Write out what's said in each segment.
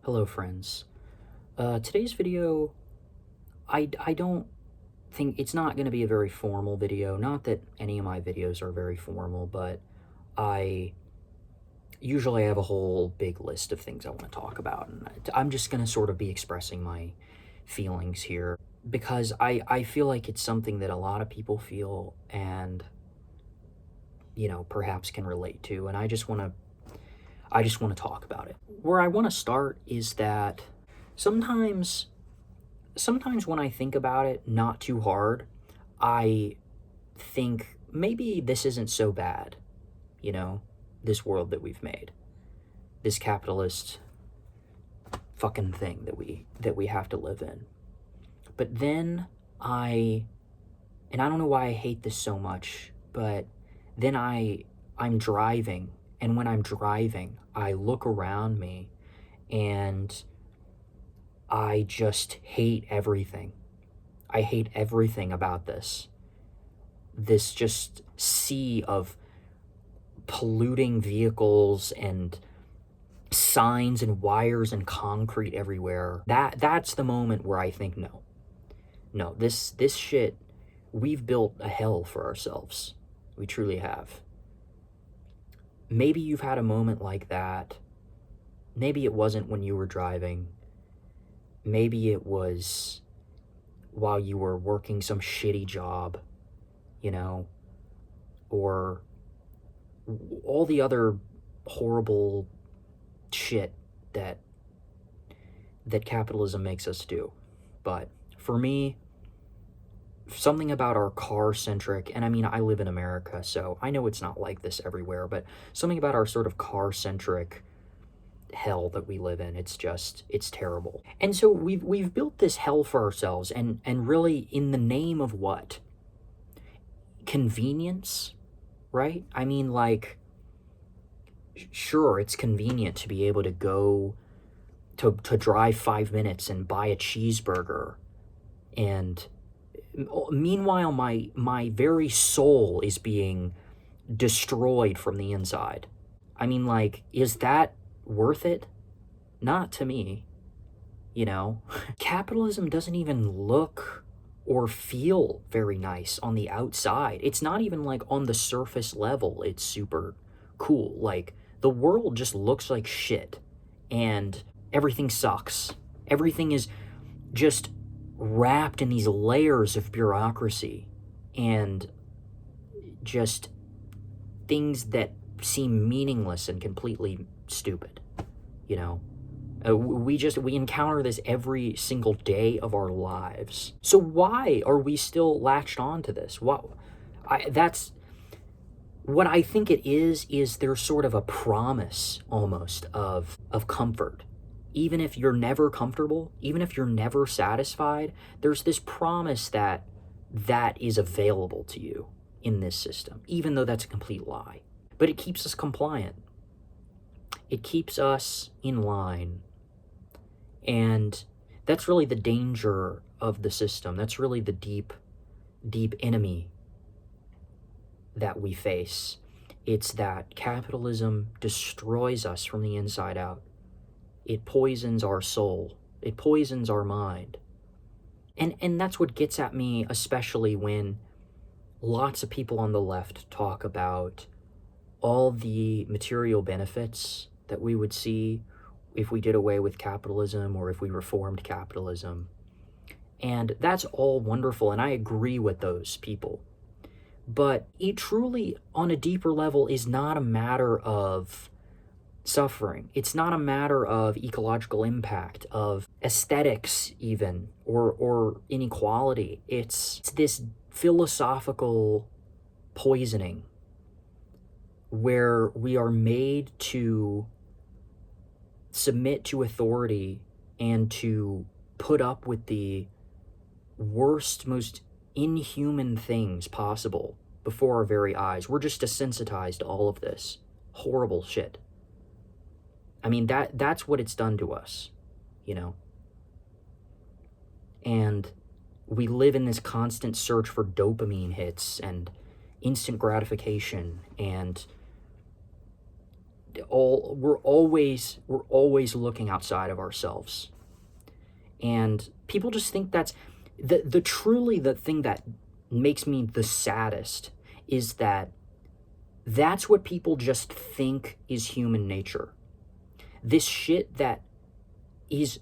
Hello friends. Today's video, I don't think, it's not going to be a very formal video. Not that any of my videos are very formal, but I usually have a whole big list of things I want to talk about. And I'm just going to sort of be expressing my feelings here because I feel like it's something that a lot of people feel and, perhaps can relate to. And I just want to talk about it. Where I want to start is that sometimes when I think about it, not too hard, I think maybe this isn't so bad, this world that we've made, this capitalist fucking thing that we have to live in. But then and I don't know why I hate this so much, but then I'm driving, and when I'm driving, I look around me and I just hate everything. I hate everything about this. This just sea of polluting vehicles and signs and wires and concrete everywhere. That's the moment where I think, no, this shit, we've built a hell for ourselves. We truly have. Maybe you've had a moment like that. Maybe it wasn't when you were driving. Maybe it was while you were working some shitty job, or all the other horrible shit that capitalism makes us do. But for me, something about our car-centric, and I mean, I live in America, so I know it's not like this everywhere, but something about our sort of car-centric hell that we live in, it's terrible. And so we've built this hell for ourselves, and really in the name of what? Convenience, right? I mean, like, sure, it's convenient to be able to go to drive 5 minutes and buy a cheeseburger, and meanwhile my very soul is being destroyed from the inside. I mean, like, is that worth it? Not to me, Capitalism doesn't even look or feel very nice on the outside. It's not even like on the surface level it's super cool. Like, the world just looks like shit, and everything sucks. Everything is just wrapped in these layers of bureaucracy and just things that seem meaningless and completely stupid, we encounter this every single day of our lives. So why are we still latched on to this? That's what I think it is there's sort of a promise almost of comfort. Even if you're never comfortable, even if you're never satisfied, there's this promise that is available to you in this system, even though that's a complete lie. But it keeps us compliant. It keeps us in line. And that's really the danger of the system. That's really the deep enemy that we face. It's that capitalism destroys us from the inside out. It poisons our soul. It poisons our mind. And that's what gets at me, especially when lots of people on the left talk about all the material benefits that we would see if we did away with capitalism or if we reformed capitalism. And that's all wonderful, and I agree with those people. But it truly, on a deeper level, is not a matter of suffering. It's not a matter of ecological impact, of aesthetics even, or inequality. It's this philosophical poisoning where we are made to submit to authority and to put up with the worst, most inhuman things possible before our very eyes. We're just desensitized to all of this horrible shit. I mean, that's what it's done to us, And we live in this constant search for dopamine hits and instant gratification and we're always looking outside of ourselves. And people just think that's the thing that makes me the saddest is that that's what people just think is human nature. This shit that is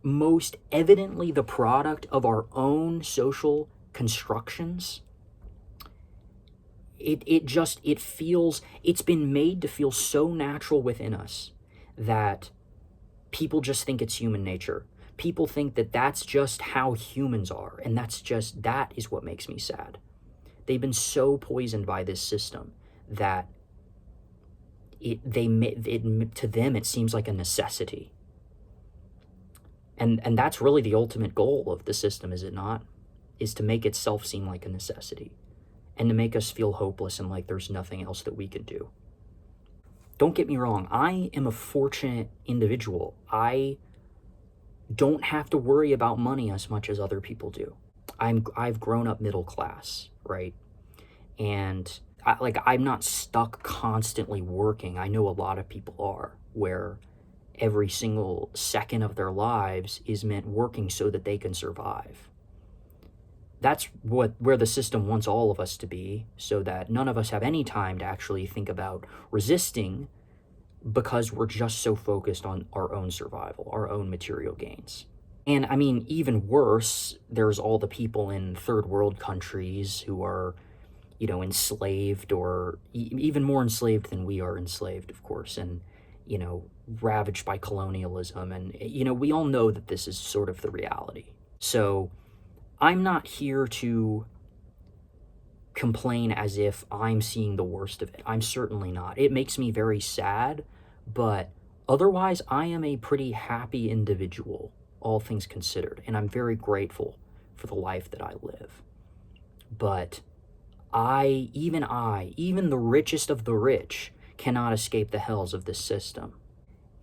most evidently the product of our own social constructions. It feels, it's been made to feel so natural within us that people just think it's human nature. People think that that's just how humans are, and that is what makes me sad. They've been so poisoned by this system that to them it seems like a necessity. And that's really the ultimate goal of the system, is it not? Is to make itself seem like a necessity, and to make us feel hopeless and like there's nothing else that we can do. Don't get me wrong, I am a fortunate individual. I don't have to worry about money as much as other people do. I've grown up middle class, right? And I'm not stuck constantly working. I know a lot of people are, where every single second of their lives is meant working so that they can survive. That's where the system wants all of us to be, so that none of us have any time to actually think about resisting, because we're just so focused on our own survival, our own material gains. And I mean, even worse, there's all the people in third world countries who are, enslaved, or even more enslaved than we are enslaved, of course, and, ravaged by colonialism. And, we all know that this is sort of the reality. So I'm not here to complain as if I'm seeing the worst of it. I'm certainly not. It makes me very sad, but otherwise I am a pretty happy individual, all things considered, and I'm very grateful for the life that I live. But even the richest of the rich, cannot escape the hells of this system.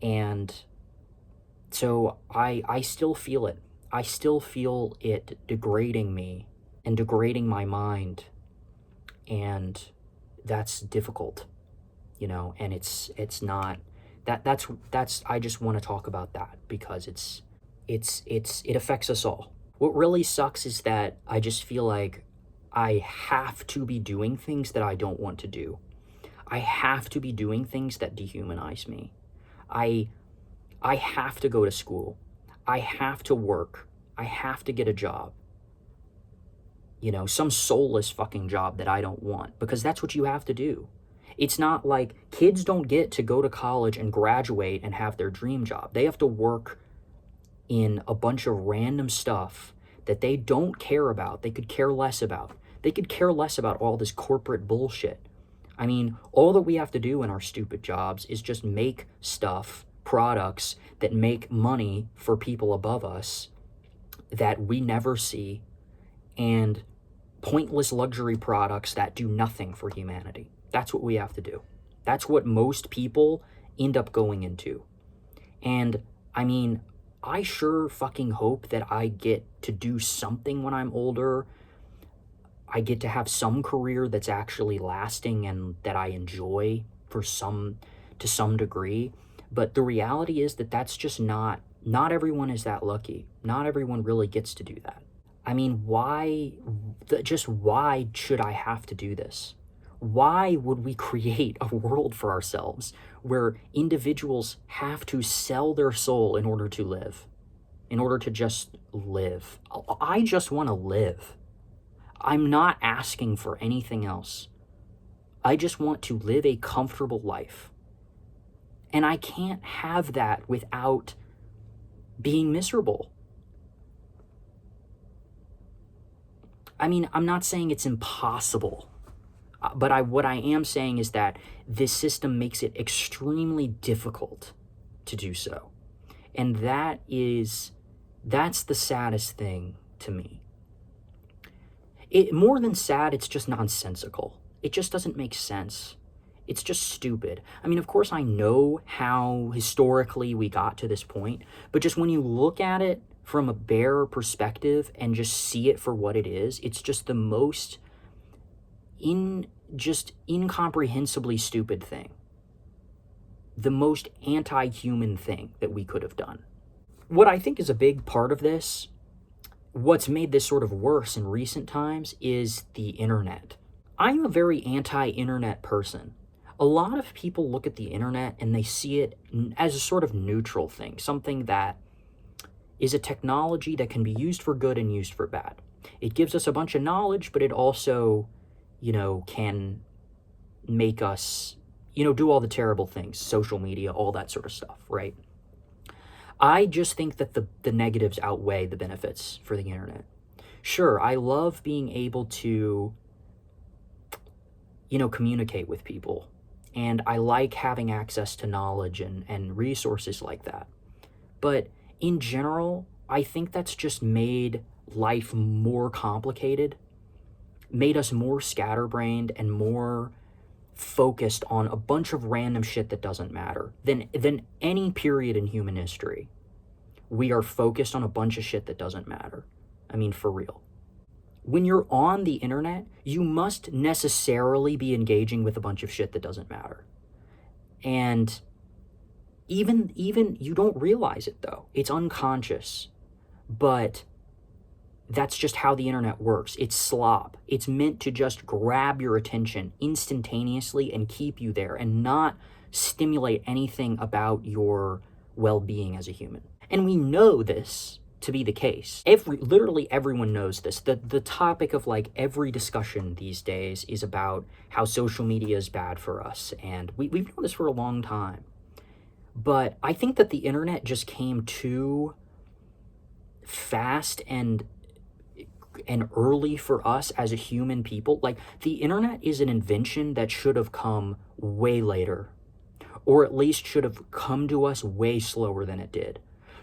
And so I still feel it. I still feel it degrading me and degrading my mind. And that's difficult, and it's not, that's I just want to talk about that because it affects us all. What really sucks is that I just feel like I have to be doing things that I don't want to do. I have to be doing things that dehumanize me. I have to go to school. I have to work. I have to get a job. Some soulless fucking job that I don't want, because that's what you have to do. It's not like kids don't get to go to college and graduate and have their dream job. They have to work in a bunch of random stuff that they don't care about. They could care less about. They could care less about all this corporate bullshit. I mean, all that we have to do in our stupid jobs is just make stuff, products that make money for people above us that we never see, and pointless luxury products that do nothing for humanity. That's what we have to do. That's what most people end up going into. And I mean, I sure fucking hope that I get to do something when I'm older. I get to have some career that's actually lasting and that I enjoy to some degree. But the reality is that that's just not everyone is that lucky. Not everyone really gets to do that. I mean, why should I have to do this? Why would we create a world for ourselves where individuals have to sell their soul in order to live, in order to just live? I just want to live. I'm not asking for anything else. I just want to live a comfortable life. And I can't have that without being miserable. I mean, I'm not saying it's impossible, but what I am saying is that this system makes it extremely difficult to do so. And that's the saddest thing to me. More than sad, it's just nonsensical. It just doesn't make sense. It's just stupid. I mean, of course, I know how historically we got to this point, but just when you look at it from a bare perspective and just see it for what it is, it's just the most incomprehensibly stupid thing. the most anti-human thing that we could have done. What I think is a big part of this, what's made this sort of worse in recent times, is the internet. I'm a very anti-internet person. A lot of people look at the internet and they see it as a sort of neutral thing, something that is a technology that can be used for good and used for bad. It gives us a bunch of knowledge, but it also, can make us, do all the terrible things, social media, all that sort of stuff, right? I just think that the negatives outweigh the benefits for the internet. Sure, I love being able to, communicate with people. And I like having access to knowledge and resources like that. But in general, I think that's just made life more complicated, made us more scatterbrained and more focused on a bunch of random shit that doesn't matter than any period in human history. We are focused on a bunch of shit that doesn't matter. I mean, for real. When you're on the internet, you must necessarily be engaging with a bunch of shit that doesn't matter. And even you don't realize it, though. It's unconscious. But that's just how the internet works. It's slop. It's meant to just grab your attention instantaneously and keep you there and not stimulate anything about your well-being as a human. And we know this to be the case. Literally everyone knows this. The topic of like every discussion these days is about how social media is bad for us. And we've known this for a long time. But I think that the internet just came too fast and early for us as a human people. Like, the internet is an invention that should have come way later, or at least should have come to us way slower than it did.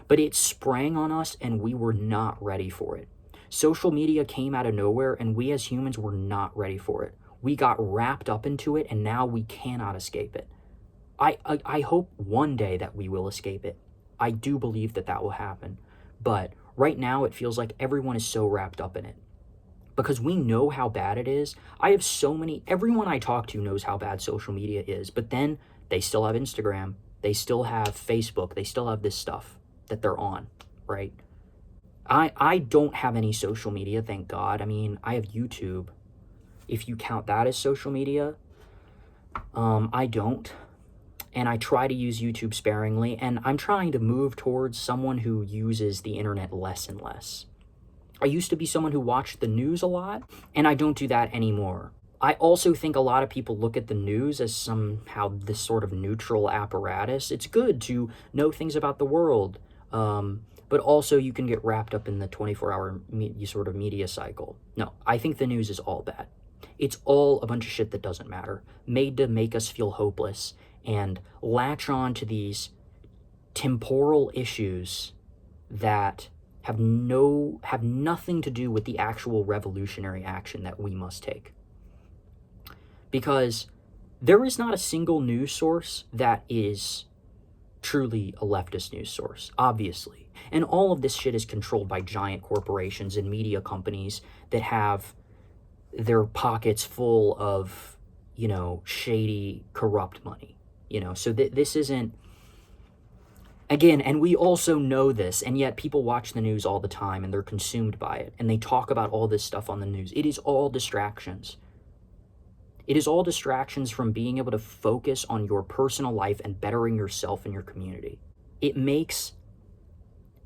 But it sprang on us and we were not ready for it. Social media came out of nowhere and we as humans were not ready for it. We got wrapped up into it and now we cannot escape it. I hope one day that we will escape it. I do believe that will happen. But right now it feels like everyone is so wrapped up in it. Because we know how bad it is. Everyone I talk to knows how bad social media is. But then they still have Instagram. They still have Facebook. They still have this stuff that they're on, right? I don't have any social media, thank God. I mean, I have YouTube. If you count that as social media, I don't. And I try to use YouTube sparingly, and I'm trying to move towards someone who uses the internet less and less. I used to be someone who watched the news a lot, and I don't do that anymore. I also think a lot of people look at the news as somehow this sort of neutral apparatus. It's good to know things about the world, but also you can get wrapped up in the 24-hour sort of media cycle. No, I think the news is all bad. It's all a bunch of shit that doesn't matter, made to make us feel hopeless and latch on to these temporal issues that have nothing to do with the actual revolutionary action that we must take. Because there is not a single news source that is truly a leftist news source, obviously. And all of this shit is controlled by giant corporations and media companies that have their pockets full of, shady, corrupt money. So this isn't, again, and we also know this, and yet people watch the news all the time and they're consumed by it, and they talk about all this stuff on the news. It is all distractions. It is all distractions from being able to focus on your personal life and bettering yourself and your community. It makes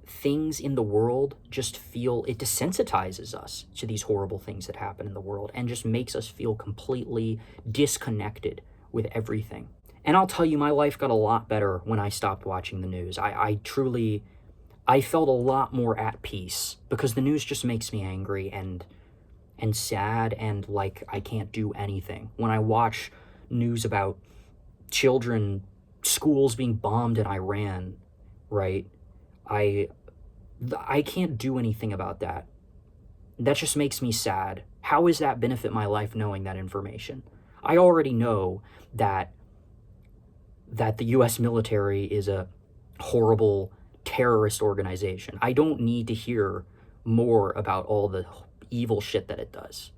things in the world it desensitizes us to these horrible things that happen in the world and just makes us feel completely disconnected with everything. And I'll tell you, my life got a lot better when I stopped watching the news. I felt a lot more at peace because the news just makes me angry and sad and like I can't do anything. When I watch news about schools being bombed in Iran, right? I can't do anything about that. That just makes me sad. How does that benefit my life knowing that information? I already know that the U.S. military is a horrible terrorist organization. I don't need to hear more about all the evil shit that it does,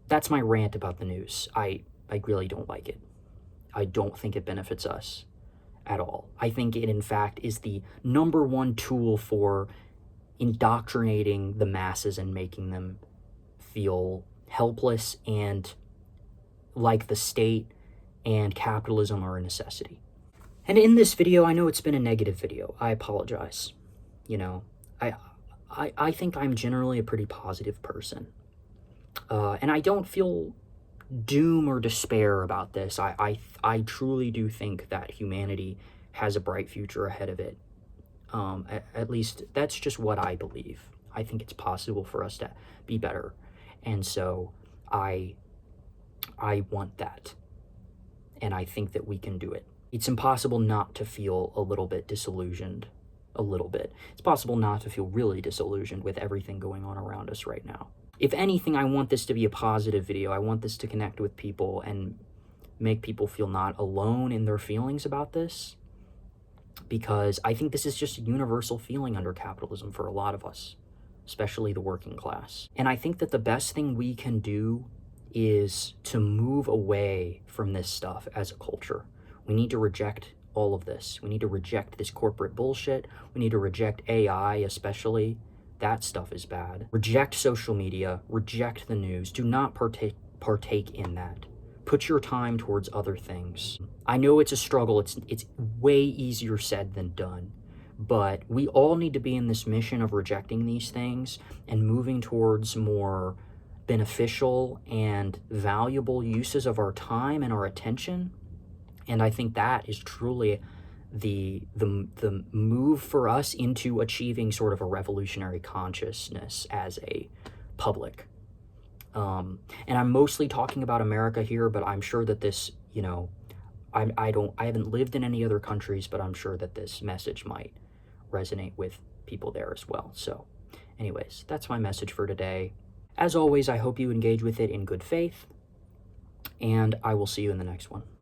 That's my rant about the news. I really don't like it. I don't think it benefits us at all. I think it, in fact, is the number one tool for indoctrinating the masses and making them feel helpless and like the state and capitalism are a necessity. And in this video, I know it's been a negative video. I apologize. You know, I think I'm generally a pretty positive person. And I don't feel doom or despair about this. I truly do think that humanity has a bright future ahead of it. At least that's just what I believe. I think it's possible for us to be better. And so I want that. And I think that we can do it. It's impossible not to feel a little bit disillusioned. A little bit. It's possible not to feel really disillusioned with everything going on around us right now. If anything, I want this to be a positive video. I want this to connect with people and make people feel not alone in their feelings about this, because I think this is just a universal feeling under capitalism for a lot of us, especially the working class. And I think that the best thing we can do is to move away from this stuff as a culture. We need to reject all of this. We need to reject this corporate bullshit. We need to reject AI, especially. That stuff is bad. Reject social media. Reject the news. Do not partake in that. Put your time towards other things. I know it's a struggle. It's way easier said than done. But we all need to be in this mission of rejecting these things and moving towards more beneficial and valuable uses of our time and our attention. And I think that is truly the move for us into achieving sort of a revolutionary consciousness as a public. And I'm mostly talking about America here, but I'm sure that this, you know, I haven't lived in any other countries, but I'm sure that this message might resonate with people there as well. So anyways, that's my message for today. As always, I hope you engage with it in good faith, and I will see you in the next one.